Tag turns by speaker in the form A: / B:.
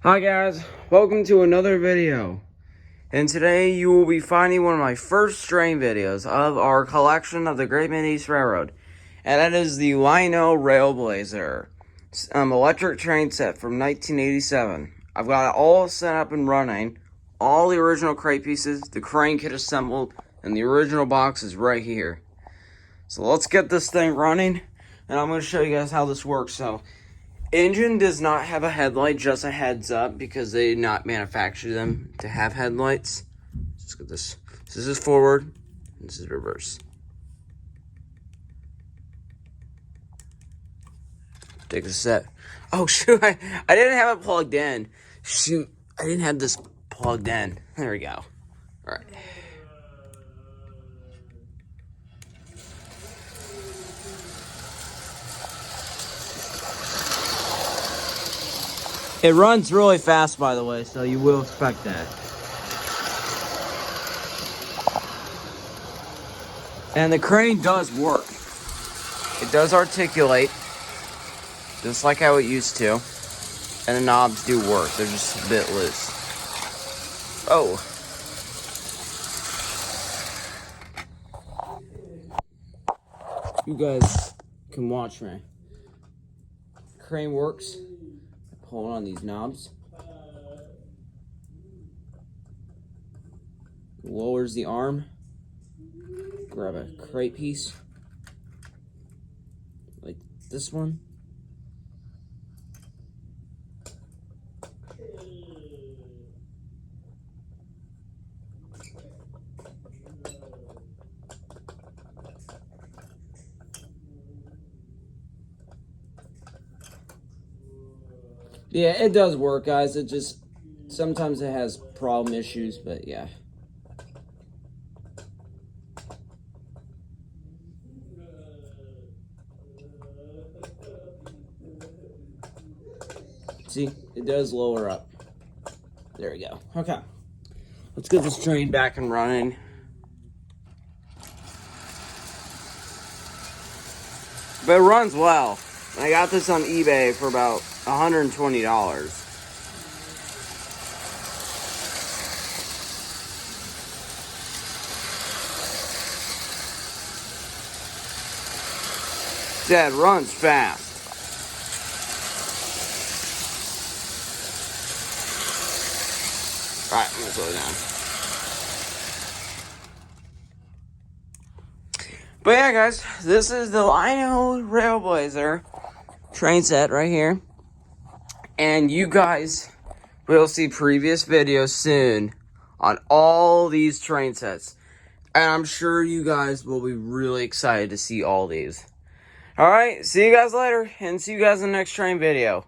A: Hi guys, welcome to another video. And today you will be finding one of my first train videos of our collection of the Great-Mideast Railroad. And that is the Lionel Rail Blazer electric train set from 1987. I've got it all set up and running. All the original crate pieces, the crane kit assembled, and the original box is right here. So let's get this thing running, and I'm going to show you guys how this works. So, engine does not have a headlight, just a heads up, because they did not manufacture them to have headlights. Let's get this. This is forward, and this is reverse. Take a set. Oh shoot, I didn't have it plugged in. Shoot, I didn't have this plugged in. There we go. Alright. It runs really fast, by the way, so you will expect that. And the crane does work. It does articulate, just like how it used to. And the knobs do work, they're just a bit loose. Oh. You guys can watch me. Crane works. Hold on these knobs. Lowers the arm. Grab a crate piece. Like this one. Yeah, it does work, guys. It just, sometimes it has problem issues, but yeah. See, it does lower up. There we go. Okay. Let's get this train back and running. But it runs well. I got this on eBay for about $120. Yeah, it runs fast. Alright, I'm gonna slow it down. But yeah, guys, this is the Lionel Rail Blazer train set right here. And you guys will see previous videos soon on all these train sets. And I'm sure you guys will be really excited to see all these. Alright, see you guys later, and see you guys in the next train video.